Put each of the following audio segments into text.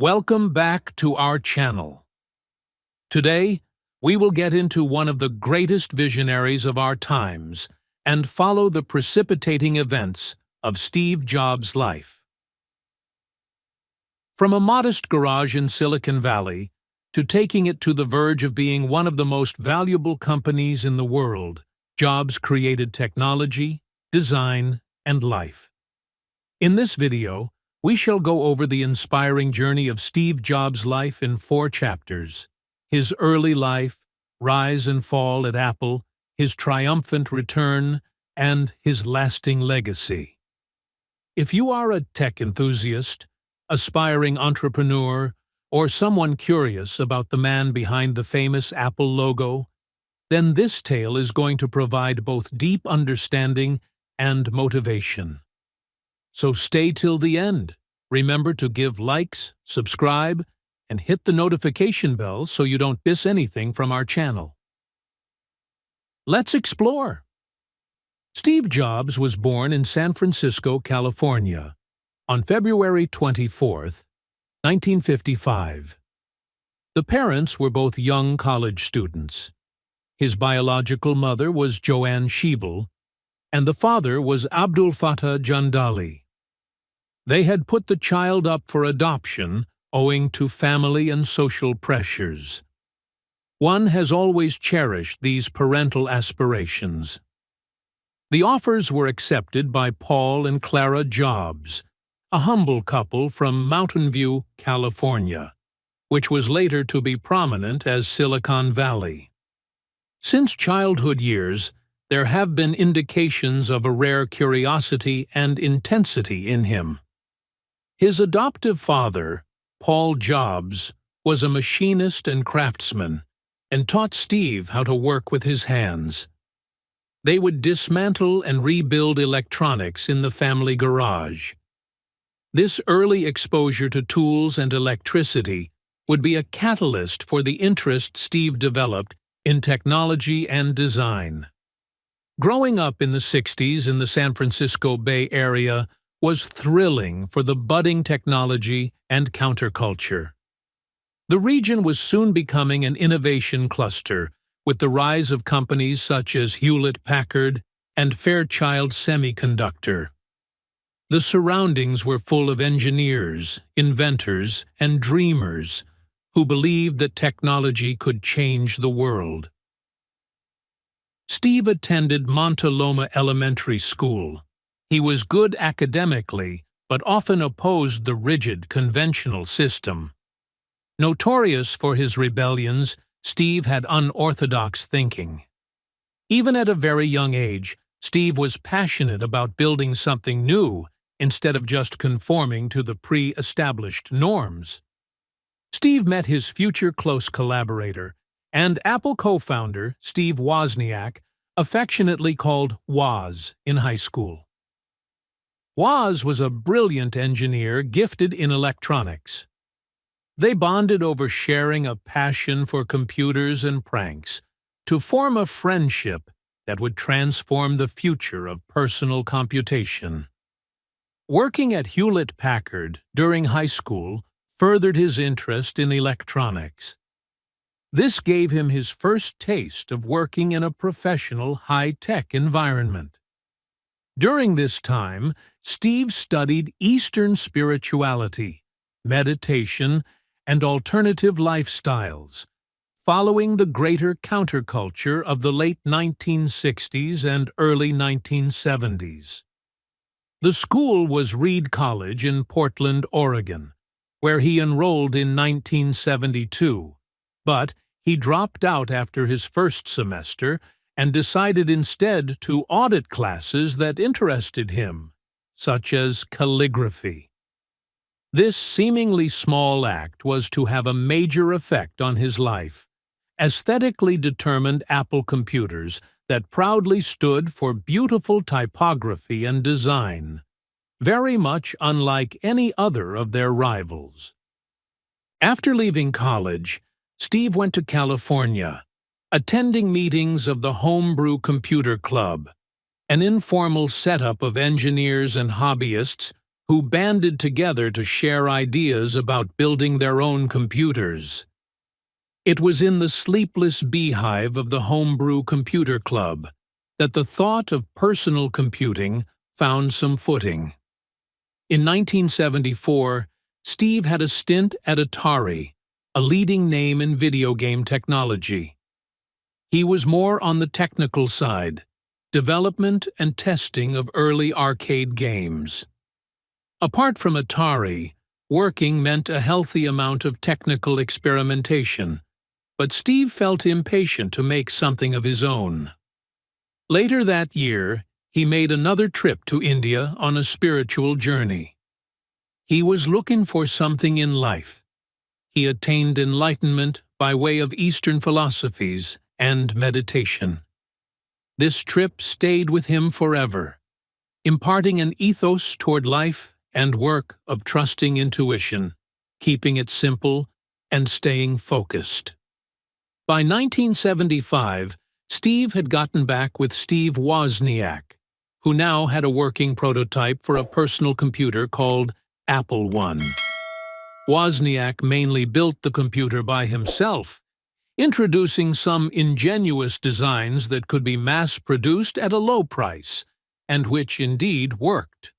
Welcome back to our channel. Today, we will get into one of the greatest visionaries of our times and follow the precipitating events of Steve Jobs' life. From a modest garage in Silicon Valley to taking it to the verge of being one of the most valuable companies in the world, Jobs created technology, design, and life. In this video, we shall go over the inspiring journey of Steve Jobs' life in 4 chapters: his early life, rise and fall at Apple, his triumphant return, and his lasting legacy. If you are a tech enthusiast, aspiring entrepreneur, or someone curious about the man behind the famous Apple logo, then this tale is going to provide both deep understanding and motivation. So stay till the end. Remember to give likes, subscribe, and hit the notification bell so you don't miss anything from our channel. Let's explore. Steve Jobs was born in San Francisco, California, on February 24, 1955. The parents were both young college students. His biological mother was Joanne Schiebel, and the father was Abdul Fattah Jandali. They had put the child up for adoption owing to family and social pressures. One has always cherished these parental aspirations. The offers were accepted by Paul and Clara Jobs, a humble couple from Mountain View, California, which was later to be prominent as Silicon Valley. Since childhood years, there have been indications of a rare curiosity and intensity in him. His adoptive father, Paul Jobs, was a machinist and craftsman, and taught Steve how to work with his hands. They would dismantle and rebuild electronics in the family garage. This early exposure to tools and electricity would be a catalyst for the interest Steve developed in technology and design. Growing up in the 60s in the San Francisco Bay Area was thrilling for the budding technology and counterculture. The region was soon becoming an innovation cluster, with the rise of companies such as Hewlett-Packard and Fairchild Semiconductor. The surroundings were full of engineers, inventors, and dreamers who believed that technology could change the world. Steve attended Monte Loma Elementary School. He was good academically, but often opposed the rigid, conventional system. Notorious for his rebellions, Steve had unorthodox thinking. Even at a very young age, Steve was passionate about building something new instead of just conforming to the pre-established norms. Steve met his future close collaborator and Apple co-founder, Steve Wozniak, affectionately called Woz, in high school. Woz was a brilliant engineer gifted in electronics. They bonded over sharing a passion for computers and pranks to form a friendship that would transform the future of personal computation. Working at Hewlett-Packard during high school furthered his interest in electronics. This gave him his first taste of working in a professional, high-tech environment. During this time, Steve studied Eastern spirituality, meditation, and alternative lifestyles, following the greater counterculture of the late 1960s and early 1970s. The school was Reed College in Portland, Oregon, where he enrolled in 1972, but he dropped out after his first semester and decided instead to audit classes that interested him, such as calligraphy. This seemingly small act was to have a major effect on his life. Aesthetically determined Apple computers that proudly stood for beautiful typography and design, very much unlike any other of their rivals. After leaving college, Steve went to California, attending meetings of the Homebrew Computer Club, an informal setup of engineers and hobbyists who banded together to share ideas about building their own computers. It was in the sleepless beehive of the Homebrew Computer Club that the thought of personal computing found some footing. In 1974, Steve had a stint at Atari, a leading name in video game technology. He was more on the technical side, development and testing of early arcade games. Apart from Atari, working meant a healthy amount of technical experimentation, but Steve felt impatient to make something of his own. Later that year, he made another trip to India on a spiritual journey. He was looking for something in life. He attained enlightenment by way of Eastern philosophies and meditation. This trip stayed with him forever, imparting an ethos toward life and work of trusting intuition, keeping it simple, and staying focused. By 1975, Steve had gotten back with Steve Wozniak, who now had a working prototype for a personal computer called Apple I. Wozniak mainly built the computer by himself, introducing some ingenious designs that could be mass-produced at a low price, and which indeed worked.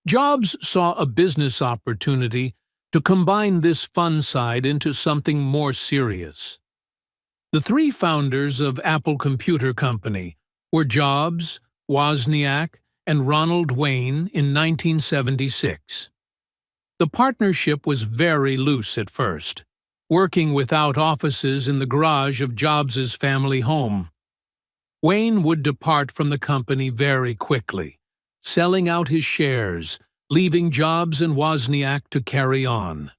Jobs saw a business opportunity to combine this fun side into something more serious. The three founders of Apple Computer Company were Jobs, Wozniak, and Ronald Wayne in 1976. The partnership was very loose at first, working without offices in the garage of Jobs's family home. Wayne would depart from the company very quickly, selling out his shares, leaving Jobs and Wozniak to carry on.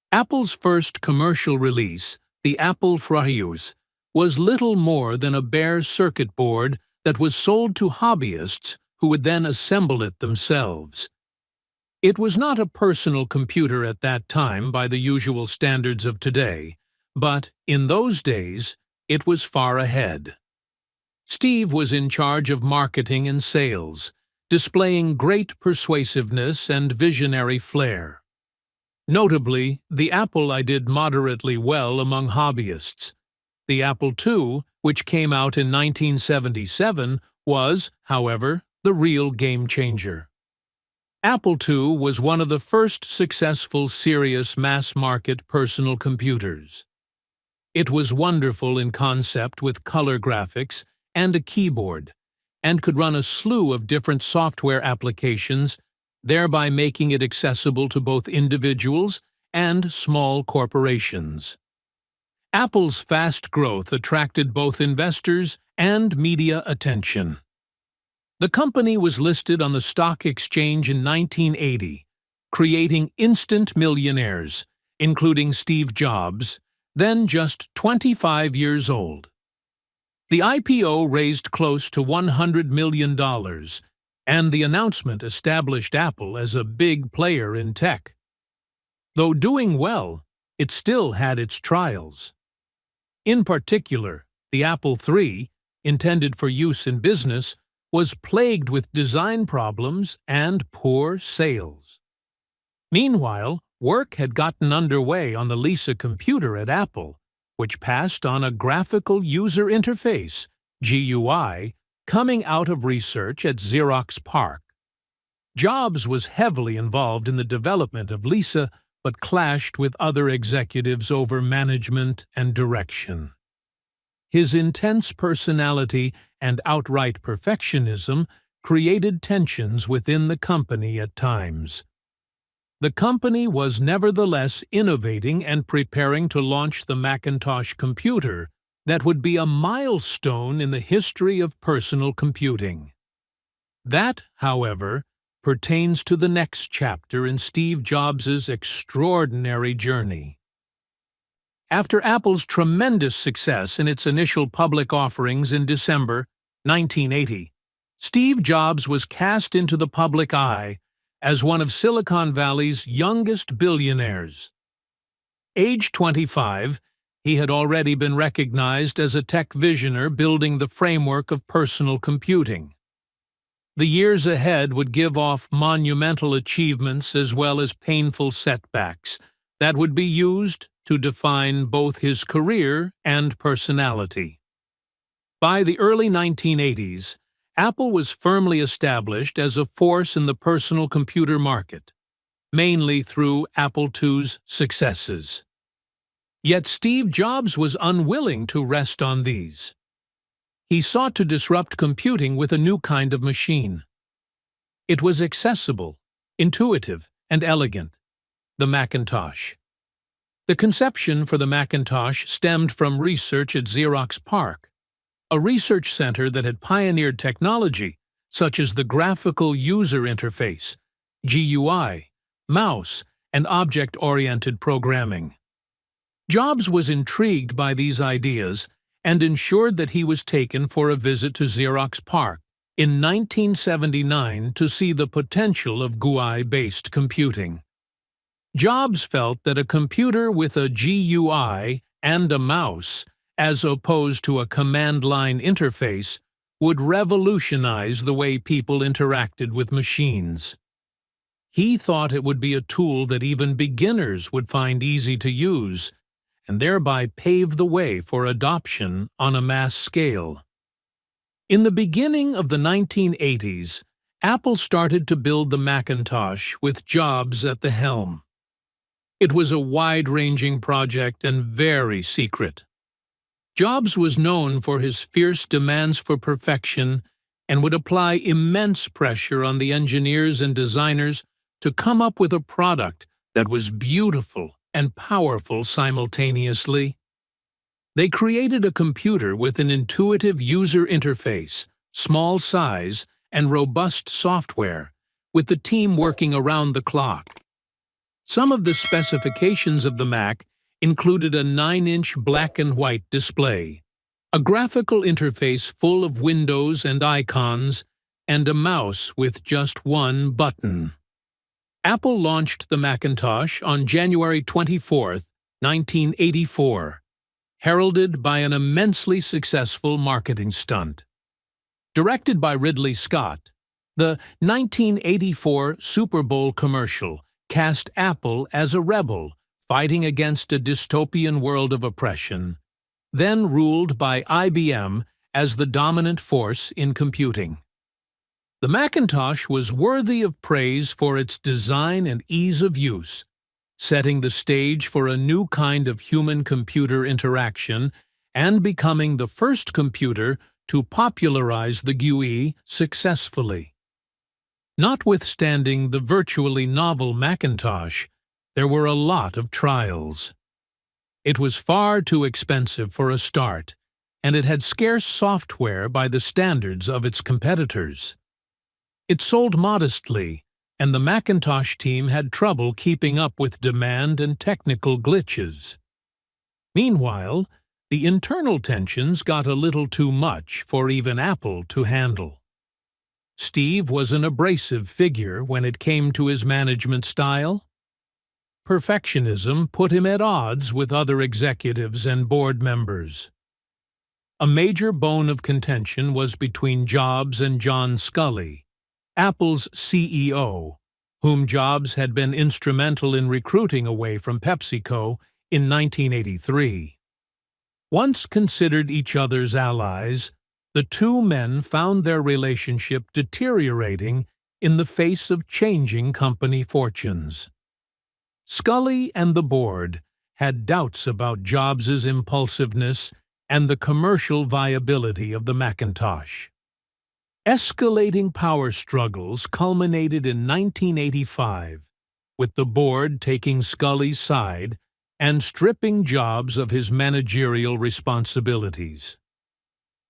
Apple's first commercial release, the Apple Fryus, was little more than a bare circuit board that was sold to hobbyists who would then assemble it themselves. It was not a personal computer at that time by the usual standards of today, but in those days it was far ahead. Steve was in charge of marketing and sales, displaying great persuasiveness and visionary flair. Notably, the Apple I did moderately well among hobbyists. The Apple II, which came out in 1977, was, however, the real game-changer. Apple II was one of the first successful serious mass-market personal computers. It was wonderful in concept with color graphics and a keyboard, and could run a slew of different software applications, thereby making it accessible to both individuals and small corporations. Apple's fast growth attracted both investors and media attention. The company was listed on the stock exchange in 1980, creating instant millionaires, including Steve Jobs, then just 25 years old. The IPO raised close to $100 million, and the announcement established Apple as a big player in tech. Though doing well, it still had its trials. In particular, the Apple III, intended for use in business, was plagued with design problems and poor sales. Meanwhile, work had gotten underway on the Lisa computer at Apple, which passed on a graphical user interface, GUI, coming out of research at Xerox PARC. Jobs was heavily involved in the development of Lisa, but clashed with other executives over management and direction. His intense personality and outright perfectionism created tensions within the company at times. The company was nevertheless innovating and preparing to launch the Macintosh computer that would be a milestone in the history of personal computing. That, however, pertains to the next chapter in Steve Jobs' extraordinary journey. After Apple's tremendous success in its initial public offerings in December 1980, Steve Jobs was cast into the public eye as one of Silicon Valley's youngest billionaires. Age 25, he had already been recognized as a tech visionary building the framework of personal computing. The years ahead would give off monumental achievements as well as painful setbacks that would be used to define both his career and personality. By the early 1980s, Apple was firmly established as a force in the personal computer market, mainly through Apple II's successes. Yet Steve Jobs was unwilling to rest on these. He sought to disrupt computing with a new kind of machine. It was accessible, intuitive, and elegant: the Macintosh. The conception for the Macintosh stemmed from research at Xerox PARC, a research center that had pioneered technology such as the graphical user interface, GUI, mouse, and object-oriented programming. Jobs was intrigued by these ideas and ensured that he was taken for a visit to Xerox PARC in 1979 to see the potential of GUI-based computing. Jobs felt that a computer with a GUI and a mouse, as opposed to a command-line interface, would revolutionize the way people interacted with machines. He thought it would be a tool that even beginners would find easy to use, and thereby pave the way for adoption on a mass scale. In the beginning of the 1980s, Apple started to build the Macintosh with Jobs at the helm. It was a wide-ranging project and very secret. Jobs was known for his fierce demands for perfection and would apply immense pressure on the engineers and designers to come up with a product that was beautiful and powerful simultaneously. They created a computer with an intuitive user interface, small size, and robust software, with the team working around the clock. Some of the specifications of the Mac included a 9-inch black and white display, a graphical interface full of windows and icons, and a mouse with just one button. Apple launched the Macintosh on January 24, 1984, heralded by an immensely successful marketing stunt. Directed by Ridley Scott, the 1984 Super Bowl commercial cast Apple as a rebel fighting against a dystopian world of oppression, then ruled by IBM as the dominant force in computing. The Macintosh was worthy of praise for its design and ease of use, setting the stage for a new kind of human-computer interaction and becoming the first computer to popularize the GUI successfully. Notwithstanding the virtually novel Macintosh, there were a lot of trials. It was far too expensive for a start, and it had scarce software by the standards of its competitors. It sold modestly, and the Macintosh team had trouble keeping up with demand and technical glitches. Meanwhile, the internal tensions got a little too much for even Apple to handle. Steve was an abrasive figure when it came to his management style. Perfectionism put him at odds with other executives and board members. A major bone of contention was between Jobs and John Sculley, Apple's CEO, whom Jobs had been instrumental in recruiting away from PepsiCo in 1983. Once considered each other's allies, the two men found their relationship deteriorating in the face of changing company fortunes. Sculley and the board had doubts about Jobs' impulsiveness and the commercial viability of the Macintosh. Escalating power struggles culminated in 1985, with the board taking Sculley's side and stripping Jobs of his managerial responsibilities.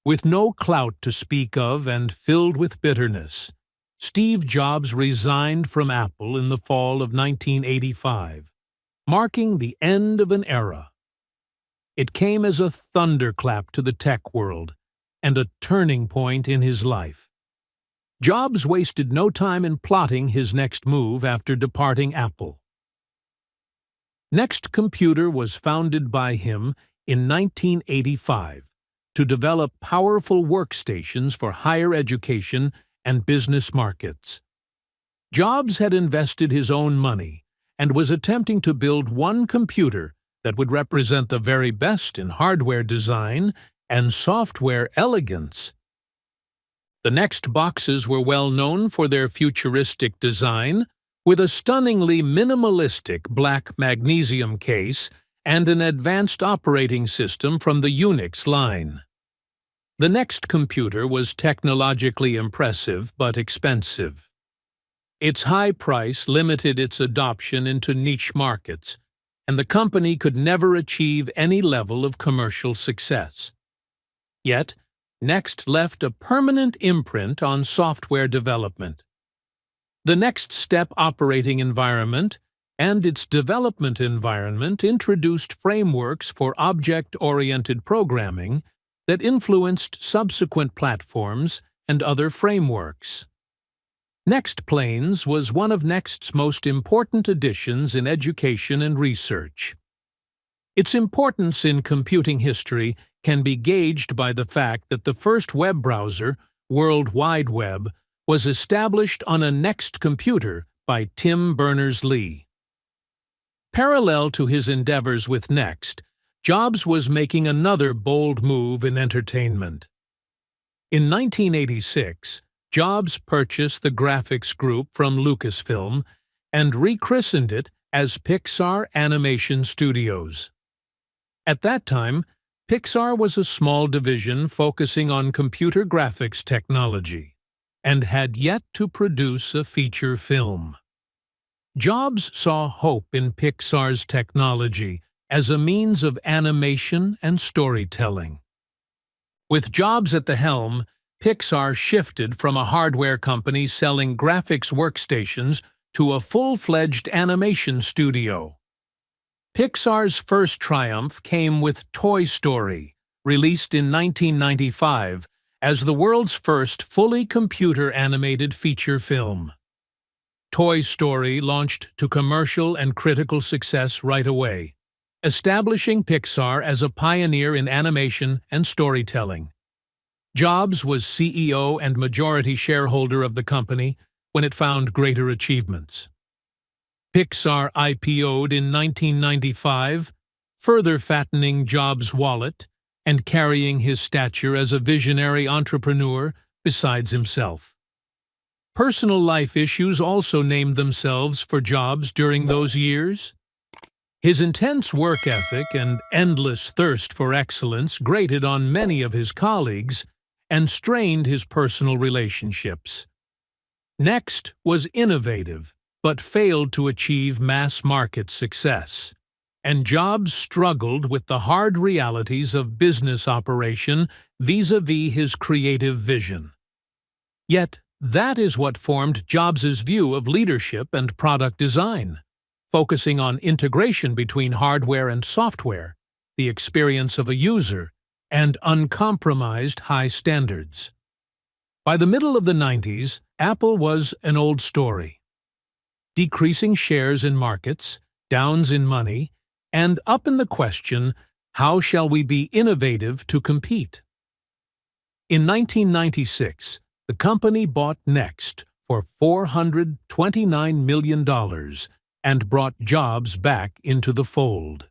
With no clout to speak of and filled with bitterness, Steve Jobs resigned from Apple in the fall of 1985, marking the end of an era. It came as a thunderclap to the tech world and a turning point in his life. Jobs wasted no time in plotting his next move after departing Apple. Next Computer was founded by him in 1985 to develop powerful workstations for higher education and business markets. Jobs had invested his own money and was attempting to build one computer that would represent the very best in hardware design and software elegance. The Next boxes were well known for their futuristic design, with a stunningly minimalistic black magnesium case and an advanced operating system from the Unix line. The Next computer was technologically impressive but expensive. Its high price limited its adoption into niche markets, and the company could never achieve any level of commercial success. Yet, Next left a permanent imprint on software development. The Next Step operating environment and its development environment introduced frameworks for object-oriented programming that influenced subsequent platforms and other frameworks. Next Planes was one of Next's most important additions in education and research. Its importance in computing history can be gauged by the fact that the first web browser, World Wide Web, was established on a Next computer by Tim Berners-Lee. Parallel to his endeavors with Next, Jobs was making another bold move in entertainment. In 1986, Jobs purchased the graphics group from Lucasfilm and rechristened it as Pixar Animation Studios. At that time, Pixar was a small division focusing on computer graphics technology and had yet to produce a feature film. Jobs saw hope in Pixar's technology as a means of animation and storytelling. With Jobs at the helm, Pixar shifted from a hardware company selling graphics workstations to a full-fledged animation studio. Pixar's first triumph came with Toy Story, released in 1995 as the world's first fully computer-animated feature film. Toy Story launched to commercial and critical success right away, establishing Pixar as a pioneer in animation and storytelling. Jobs was CEO and majority shareholder of the company when it found greater achievements. Pixar IPO'd in 1995, further fattening Jobs' wallet and carrying his stature as a visionary entrepreneur besides himself. Personal life issues also named themselves for Jobs during those years. His intense work ethic and endless thirst for excellence grated on many of his colleagues and strained his personal relationships. Next was innovative, but failed to achieve mass-market success, and Jobs struggled with the hard realities of business operation vis-à-vis his creative vision. Yet, that is what formed Jobs' view of leadership and product design, focusing on integration between hardware and software, the experience of a user, and uncompromised high standards. By the middle of the 90s, Apple was an old story. Decreasing shares in markets, downs in money, and up in the question, how shall we be innovative to compete? In 1996, the company bought Next for $429 million and brought Jobs back into the fold.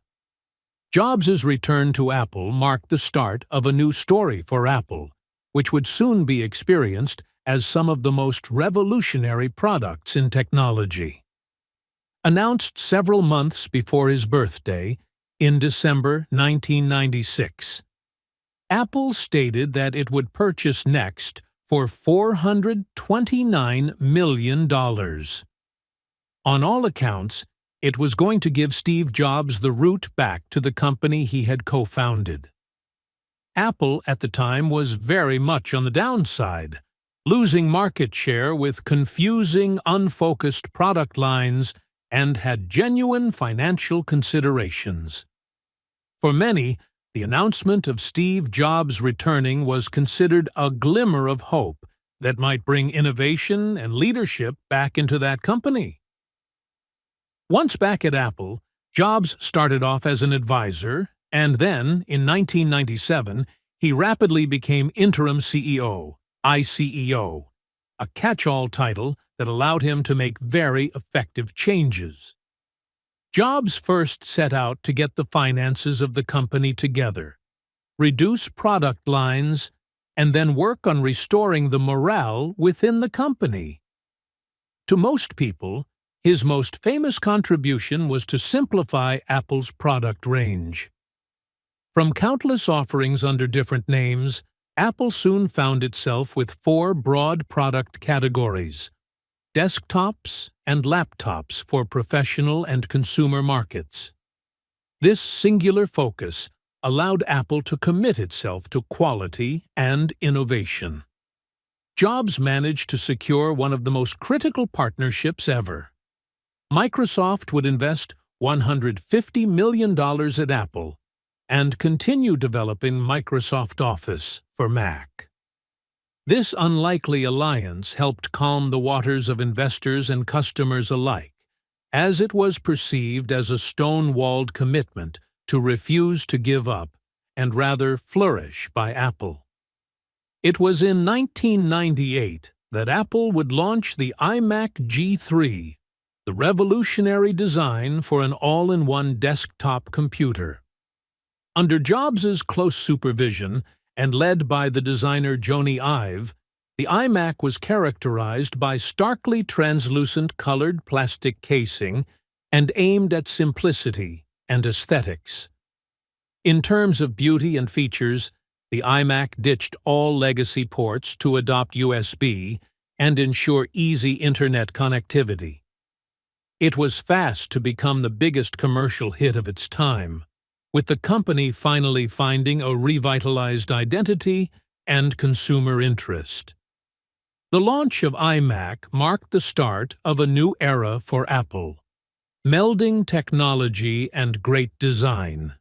Jobs' return to Apple marked the start of a new story for Apple, which would soon be experienced as some of the most revolutionary products in technology. Announced several months before his birthday, in December 1996, Apple stated that it would purchase Next for $429 million. On all accounts, it was going to give Steve Jobs the route back to the company he had co-founded. Apple at the time was very much on the downside, losing market share with confusing, unfocused product lines and had genuine financial considerations. For many, the announcement of Steve Jobs returning was considered a glimmer of hope that might bring innovation and leadership back into that company. Once back at Apple, Jobs started off as an advisor, and then, in 1997, he rapidly became interim CEO, ICEO, a catch-all title that allowed him to make very effective changes. Jobs first set out to get the finances of the company together, reduce product lines, and then work on restoring the morale within the company. To most people, his most famous contribution was to simplify Apple's product range. From countless offerings under different names, Apple soon found itself with 4 broad product categories: desktops and laptops for professional and consumer markets. This singular focus allowed Apple to commit itself to quality and innovation. Jobs managed to secure one of the most critical partnerships ever. Microsoft would invest $150 million at Apple and continue developing Microsoft Office for Mac. This unlikely alliance helped calm the waters of investors and customers alike, as it was perceived as a stone-walled commitment to refuse to give up and rather flourish by Apple. It was in 1998 that Apple would launch the iMac G3, the revolutionary design for an all-in-one desktop computer. Under Jobs' close supervision and led by the designer Jony Ive, the iMac was characterized by starkly translucent colored plastic casing and aimed at simplicity and aesthetics. In terms of beauty and features, the iMac ditched all legacy ports to adopt USB and ensure easy internet connectivity. It was fast to become the biggest commercial hit of its time, with the company finally finding a revitalized identity and consumer interest. The launch of iMac marked the start of a new era for Apple, melding technology and great design.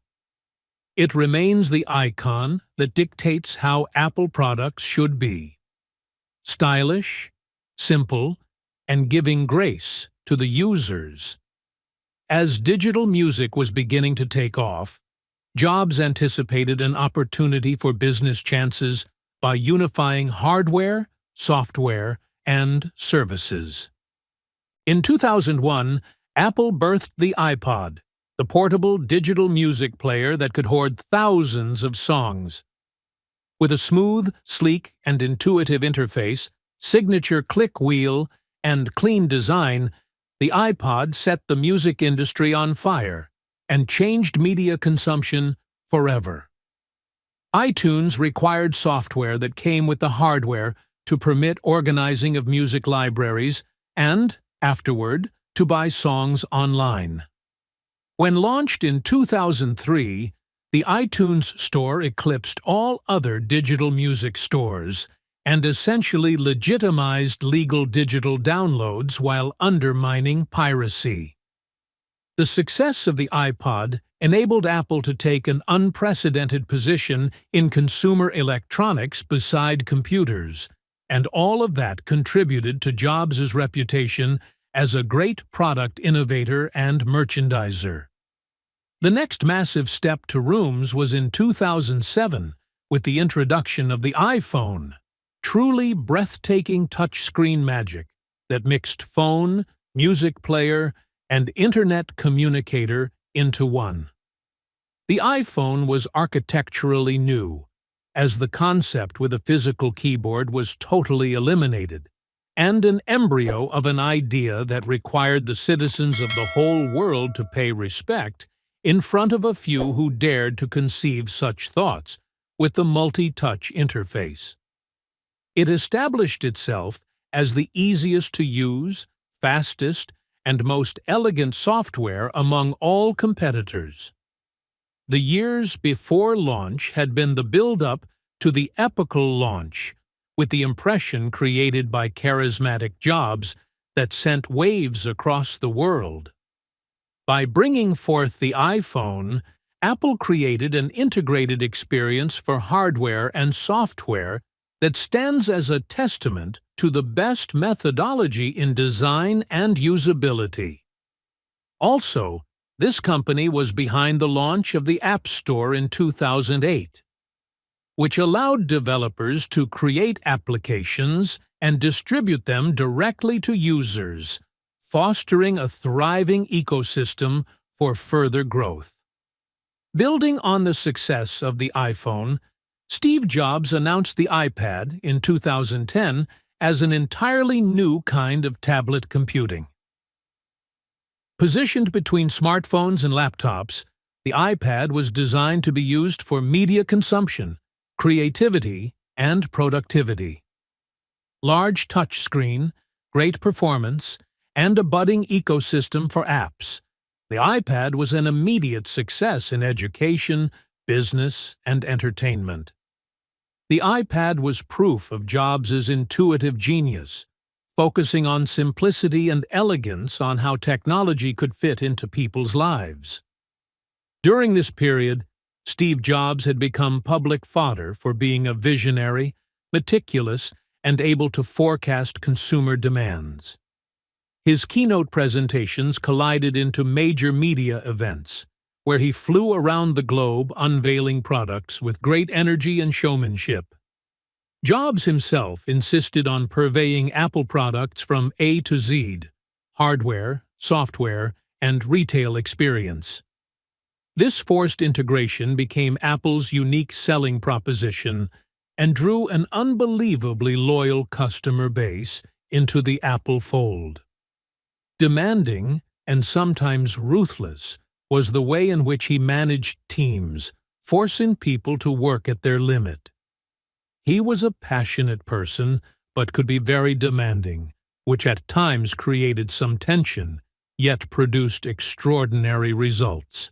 It remains the icon that dictates how Apple products should be: stylish, simple, and giving grace to the users. As digital music was beginning to take off, Jobs anticipated an opportunity for business chances by unifying hardware, software, and services. In 2001, Apple birthed the iPod, the portable digital music player that could hoard thousands of songs. With a smooth, sleek, and intuitive interface, signature click wheel, and clean design, the iPod set the music industry on fire and changed media consumption forever. iTunes required software that came with the hardware to permit organizing of music libraries and, afterward, to buy songs online. When launched in 2003, the iTunes Store eclipsed all other digital music stores and essentially legitimized legal digital downloads while undermining piracy. The success of the iPod enabled Apple to take an unprecedented position in consumer electronics beside computers, and all of that contributed to Jobs' reputation as a great product innovator and merchandiser. The next massive step to rooms was in 2007 with the introduction of the iPhone, truly breathtaking touchscreen magic that mixed phone, music player, and internet communicator into one. The iPhone was architecturally new, as the concept with a physical keyboard was totally eliminated, and an embryo of an idea that required the citizens of the whole world to pay respect in front of a few who dared to conceive such thoughts with the multi-touch interface. It established itself as the easiest to use, fastest, and most elegant software among all competitors. The years before launch had been the build-up to the epical launch, with the impression created by charismatic Jobs that sent waves across the world. By bringing forth the iPhone, Apple created an integrated experience for hardware and software that stands as a testament to the best methodology in design and usability. Also, this company was behind the launch of the App Store in 2008, which allowed developers to create applications and distribute them directly to users, fostering a thriving ecosystem for further growth. Building on the success of the iPhone, Steve Jobs announced the iPad in 2010 as an entirely new kind of tablet computing. Positioned between smartphones and laptops, the iPad was designed to be used for media consumption, creativity, and productivity. Large touchscreen, great performance, and a budding ecosystem for apps, the iPad was an immediate success in education, business, and entertainment. The iPad was proof of Jobs' intuitive genius, focusing on simplicity and elegance on how technology could fit into people's lives. During this period, Steve Jobs had become public fodder for being a visionary, meticulous, and able to forecast consumer demands. His keynote presentations collided into major media events, where he flew around the globe unveiling products with great energy and showmanship. Jobs himself insisted on purveying Apple products from A to Z, hardware, software, and retail experience. This forced integration became Apple's unique selling proposition and drew an unbelievably loyal customer base into the Apple fold. Demanding, and sometimes ruthless, was the way in which he managed teams, forcing people to work at their limit. He was a passionate person, but could be very demanding, which at times created some tension, yet produced extraordinary results.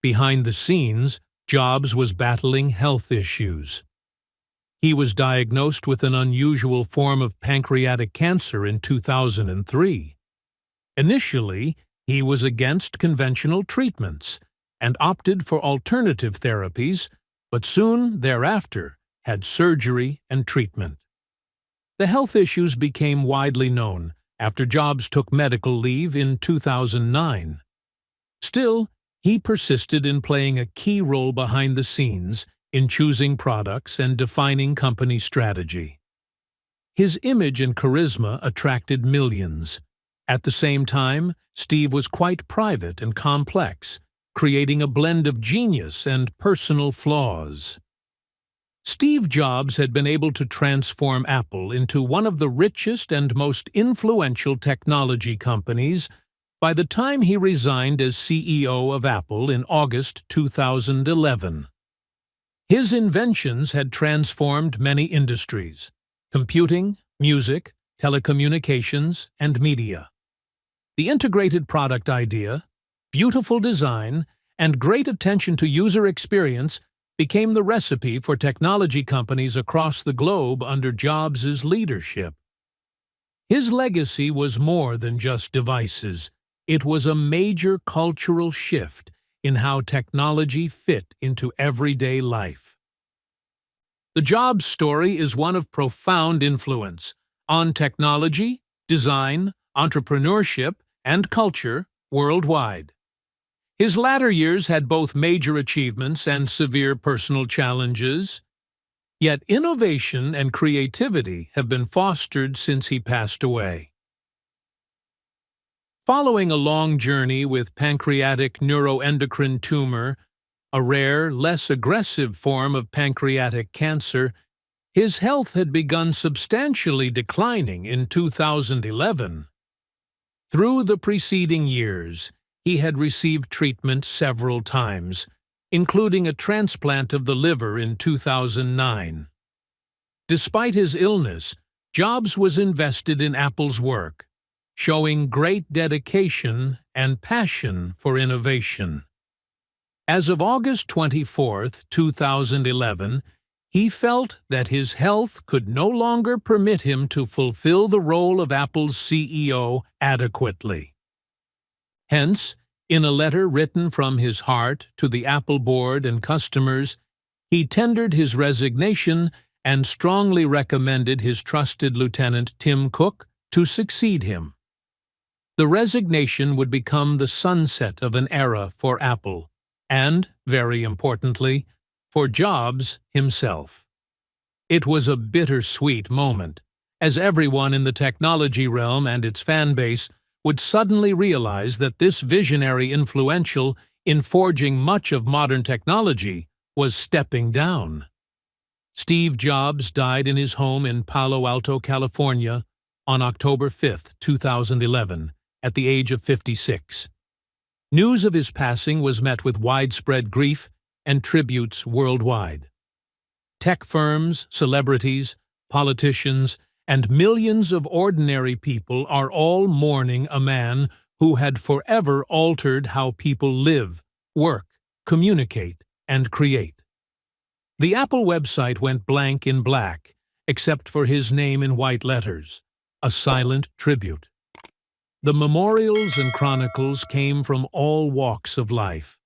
Behind the scenes, Jobs was battling health issues. He was diagnosed with an unusual form of pancreatic cancer in 2003. Initially, he was against conventional treatments and opted for alternative therapies, but soon thereafter had surgery and treatment. The health issues became widely known after Jobs took medical leave in 2009. Still, he persisted in playing a key role behind the scenes in choosing products and defining company strategy. His image and charisma attracted millions. At the same time, Steve was quite private and complex, creating a blend of genius and personal flaws. Steve Jobs had been able to transform Apple into one of the richest and most influential technology companies by the time he resigned as CEO of Apple in August 2011. His inventions had transformed many industries: computing, music, telecommunications, and media. The integrated product idea, beautiful design, and great attention to user experience became the recipe for technology companies across the globe under Jobs' leadership. His legacy was more than just devices. It was a major cultural shift in how technology fit into everyday life. The Jobs story is one of profound influence on technology, design, entrepreneurship, and culture worldwide. His latter years had both major achievements and severe personal challenges, yet innovation and creativity have been fostered since he passed away. Following a long journey with pancreatic neuroendocrine tumor, a rare, less aggressive form of pancreatic cancer, his health had begun substantially declining in 2011. Through the preceding years, he had received treatment several times, including a transplant of the liver in 2009. Despite his illness, Jobs was invested in Apple's work, showing great dedication and passion for innovation. As of August 24, 2011, he felt that his health could no longer permit him to fulfill the role of Apple's CEO adequately. Hence, in a letter written from his heart to the Apple board and customers, he tendered his resignation and strongly recommended his trusted lieutenant Tim Cook to succeed him. The resignation would become the sunset of an era for Apple, and, very importantly, for Jobs himself. It was a bittersweet moment, as everyone in the technology realm and its fan base would suddenly realize that this visionary influential in forging much of modern technology was stepping down. Steve Jobs died in his home in Palo Alto, California, on October 5, 2011, at the age of 56. News of his passing was met with widespread grief and tributes worldwide. Tech firms, celebrities, politicians, and millions of ordinary people are all mourning a man who had forever altered how people live, work, communicate, and create. The Apple website went blank in black, except for his name in white letters, a silent tribute. The memorials and chronicles came from all walks of life,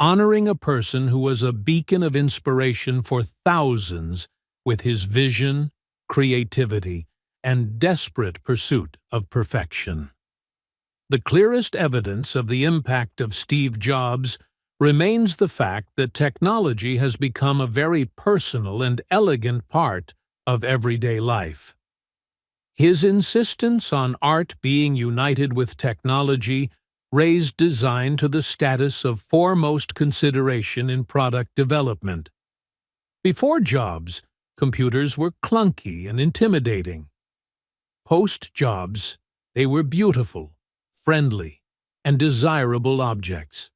honoring a person who was a beacon of inspiration for thousands with his vision, creativity, and desperate pursuit of perfection. The clearest evidence of the impact of Steve Jobs remains the fact that technology has become a very personal and elegant part of everyday life. His insistence on art being united with technology raised design to the status of foremost consideration in product development. Before Jobs, computers were clunky and intimidating. Post-Jobs, they were beautiful, friendly, and desirable objects.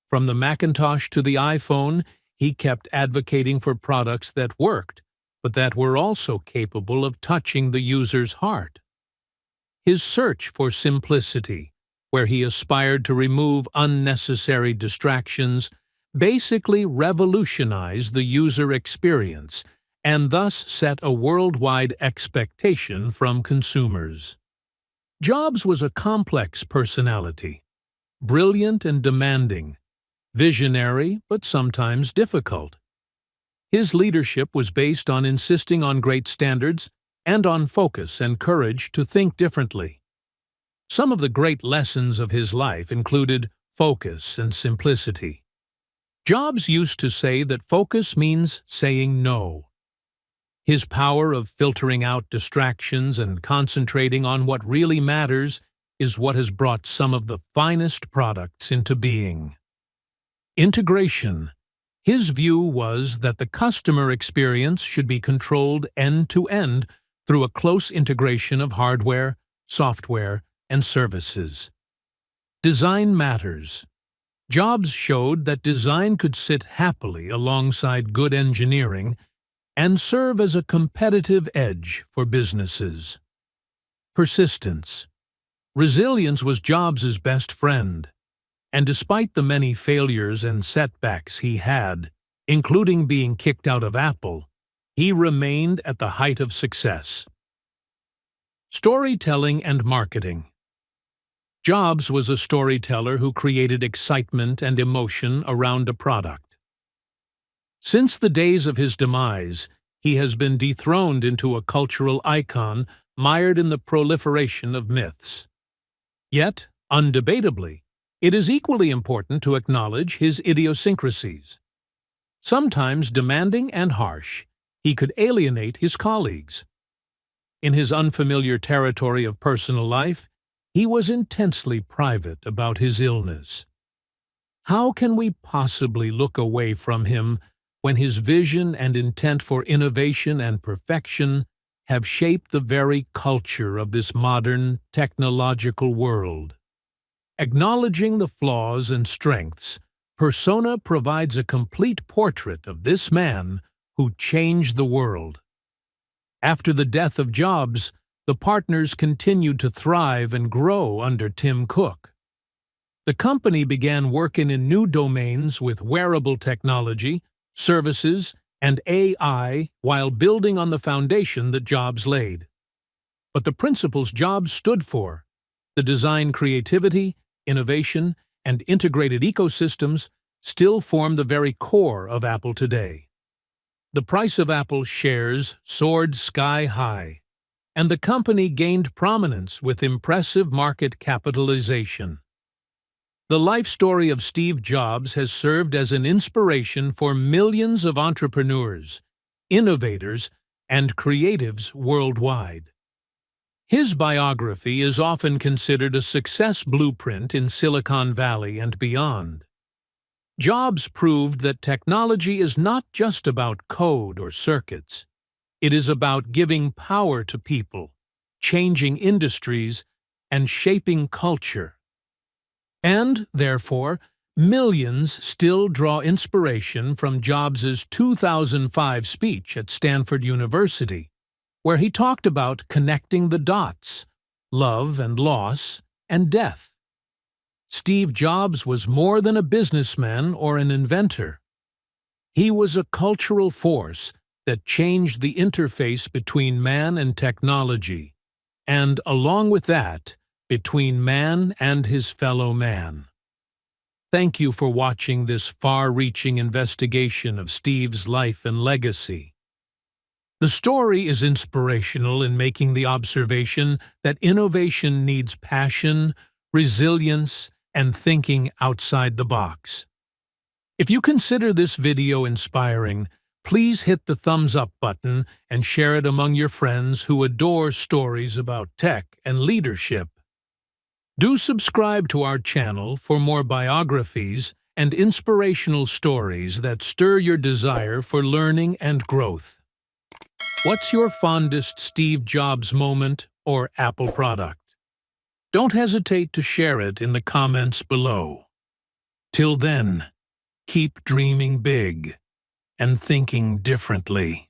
From the Macintosh to the iPhone, he kept advocating for products that worked, but that were also capable of touching the user's heart. His search for simplicity, where he aspired to remove unnecessary distractions, basically revolutionized the user experience and thus set a worldwide expectation from consumers. Jobs was a complex personality, brilliant and demanding, visionary but sometimes difficult. His leadership was based on insisting on great standards and on focus and courage to think differently. Some of the great lessons of his life included focus and simplicity. Jobs used to say that focus means saying no. His power of filtering out distractions and concentrating on what really matters is what has brought some of the finest products into being. Integration. His view was that the customer experience should be controlled end-to-end through a close integration of hardware, software, and services. Design matters. Jobs showed that design could sit happily alongside good engineering and serve as a competitive edge for businesses. Persistence. Resilience was Jobs' best friend, and despite the many failures and setbacks he had, including being kicked out of Apple, he remained at the height of success. Storytelling and marketing. Jobs was a storyteller who created excitement and emotion around a product. Since the days of his demise, he has been dethroned into a cultural icon mired in the proliferation of myths. Yet, undebatably, it is equally important to acknowledge his idiosyncrasies. Sometimes demanding and harsh, he could alienate his colleagues. In his unfamiliar territory of personal life, he was intensely private about his illness. How can we possibly look away from him when his vision and intent for innovation and perfection have shaped the very culture of this modern technological world? Acknowledging the flaws and strengths, Persona provides a complete portrait of this man who changed the world. After the death of Jobs, the partners continued to thrive and grow under Tim Cook. The company began working in new domains with wearable technology, services, and AI while building on the foundation that Jobs laid. But the principles Jobs stood for, the design creativity, innovation, and integrated ecosystems, still form the very core of Apple today. The price of Apple shares soared sky high, and the company gained prominence with impressive market capitalization. The life story of Steve Jobs has served as an inspiration for millions of entrepreneurs, innovators, and creatives worldwide. His biography is often considered a success blueprint in Silicon Valley and beyond. Jobs proved that technology is not just about code or circuits. It is about giving power to people, changing industries, and shaping culture. And, therefore, millions still draw inspiration from Jobs' 2005 speech at Stanford University, where he talked about connecting the dots, love and loss, and death. Steve Jobs was more than a businessman or an inventor. He was a cultural force that changed the interface between man and technology, and, along with that, between man and his fellow man. Thank you for watching this far-reaching investigation of Steve's life and legacy. The story is inspirational in making the observation that innovation needs passion, resilience, and thinking outside the box. If you consider this video inspiring, please hit the thumbs up button and share it among your friends who adore stories about tech and leadership. Do subscribe to our channel for more biographies and inspirational stories that stir your desire for learning and growth. What's your fondest Steve Jobs moment or Apple product? Don't hesitate to share it in the comments below. Till then, keep dreaming big and thinking differently.